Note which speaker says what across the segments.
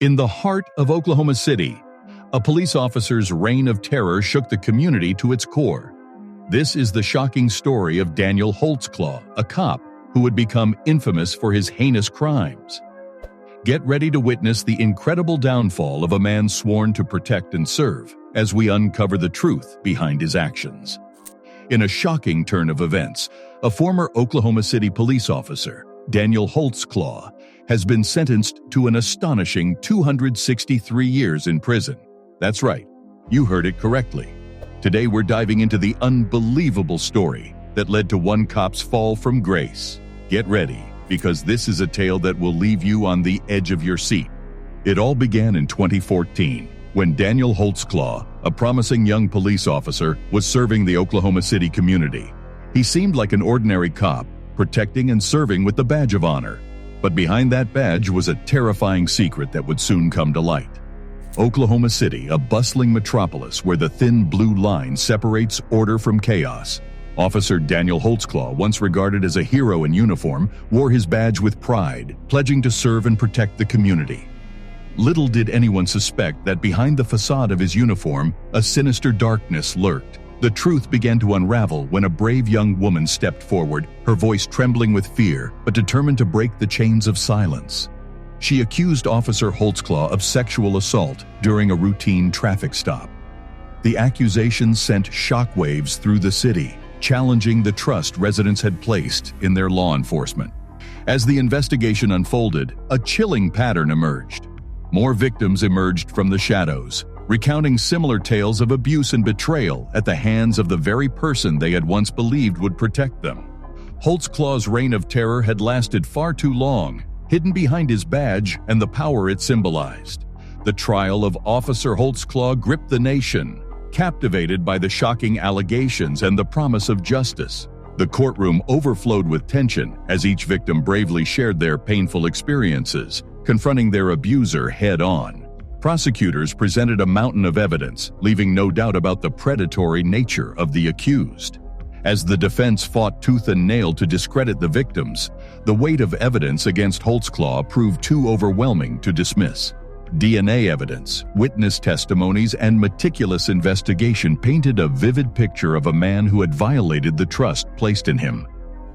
Speaker 1: In the heart of Oklahoma City, a police officer's reign of terror shook the community to its core. This is the shocking story of Daniel Holtzclaw, a cop who would become infamous for his heinous crimes. Get ready to witness the incredible downfall of a man sworn to protect and serve as we uncover the truth behind his actions. In a shocking turn of events, a former Oklahoma City police officer, Daniel Holtzclaw, has been sentenced to an astonishing 263 years in prison. That's right, you heard it correctly. Today we're diving into the unbelievable story that led to one cop's fall from grace. Get ready, because this is a tale that will leave you on the edge of your seat. It all began in 2014, when Daniel Holtzclaw, a promising young police officer, was serving the Oklahoma City community. He seemed like an ordinary cop, protecting and serving with the badge of honor. But behind that badge was a terrifying secret that would soon come to light. Oklahoma City, a bustling metropolis where the thin blue line separates order from chaos. Officer Daniel Holtzclaw, once regarded as a hero in uniform, wore his badge with pride, pledging to serve and protect the community. Little did anyone suspect that behind the facade of his uniform, a sinister darkness lurked. The truth began to unravel when a brave young woman stepped forward, her voice trembling with fear, but determined to break the chains of silence. She accused Officer Holtzclaw of sexual assault during a routine traffic stop. The accusation sent shockwaves through the city, challenging the trust residents had placed in their law enforcement. As the investigation unfolded, a chilling pattern emerged. More victims emerged from the shadows, recounting similar tales of abuse and betrayal at the hands of the very person they had once believed would protect them. Holtzclaw's reign of terror had lasted far too long, hidden behind his badge and the power it symbolized. The trial of Officer Holtzclaw gripped the nation, captivated by the shocking allegations and the promise of justice. The courtroom overflowed with tension as each victim bravely shared their painful experiences, confronting their abuser head-on. Prosecutors presented a mountain of evidence, leaving no doubt about the predatory nature of the accused. As the defense fought tooth and nail to discredit the victims, the weight of evidence against Holtzclaw proved too overwhelming to dismiss. DNA evidence, witness testimonies, and meticulous investigation painted a vivid picture of a man who had violated the trust placed in him.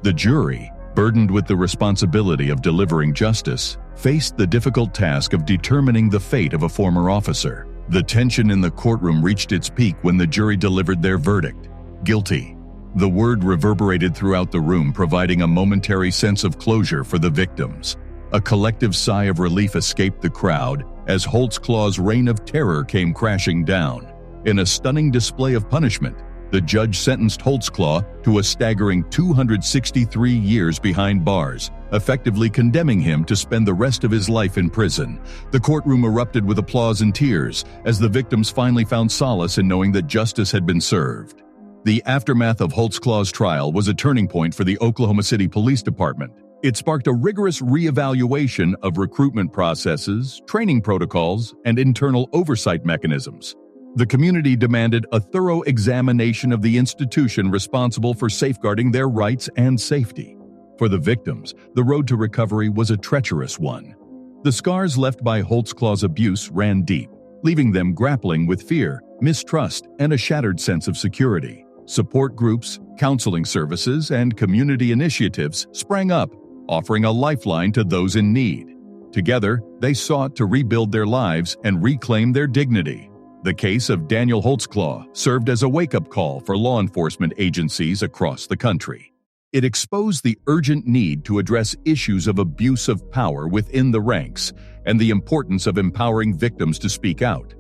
Speaker 1: The jury, burdened with the responsibility of delivering justice, faced the difficult task of determining the fate of a former officer. The tension in the courtroom reached its peak when the jury delivered their verdict: guilty. The word reverberated throughout the room, providing a momentary sense of closure for the victims. A collective sigh of relief escaped the crowd as Holtzclaw's reign of terror came crashing down. In a stunning display of punishment, the judge sentenced Holtzclaw to a staggering 263 years behind bars, effectively condemning him to spend the rest of his life in prison. The courtroom erupted with applause and tears as the victims finally found solace in knowing that justice had been served. The aftermath of Holtzclaw's trial was a turning point for the Oklahoma City Police Department. It sparked a rigorous reevaluation of recruitment processes, training protocols, and internal oversight mechanisms. The community demanded a thorough examination of the institution responsible for safeguarding their rights and safety. For the victims, the road to recovery was a treacherous one. The scars left by Holtzclaw's abuse ran deep, leaving them grappling with fear, mistrust, and a shattered sense of security. Support groups, counseling services, and community initiatives sprang up, offering a lifeline to those in need. Together, they sought to rebuild their lives and reclaim their dignity. The case of Daniel Holtzclaw served as a wake-up call for law enforcement agencies across the country. It exposed the urgent need to address issues of abuse of power within the ranks and the importance of empowering victims to speak out.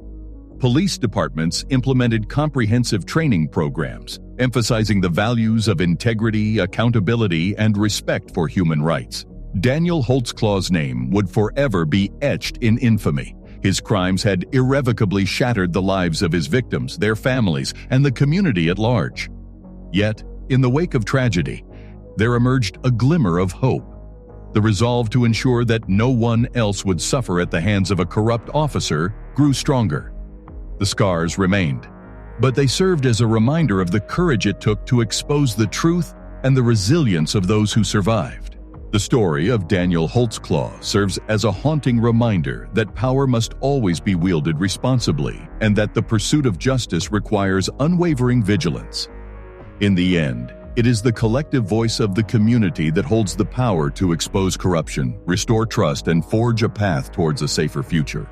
Speaker 1: Police departments implemented comprehensive training programs, emphasizing the values of integrity, accountability, and respect for human rights. Daniel Holtzclaw's name would forever be etched in infamy. His crimes had irrevocably shattered the lives of his victims, their families, and the community at large. Yet, in the wake of tragedy, there emerged a glimmer of hope. The resolve to ensure that no one else would suffer at the hands of a corrupt officer grew stronger. The scars remained, but they served as a reminder of the courage it took to expose the truth and the resilience of those who survived. The story of Daniel Holtzclaw serves as a haunting reminder that power must always be wielded responsibly and that the pursuit of justice requires unwavering vigilance. In the end, it is the collective voice of the community that holds the power to expose corruption, restore trust, and forge a path towards a safer future.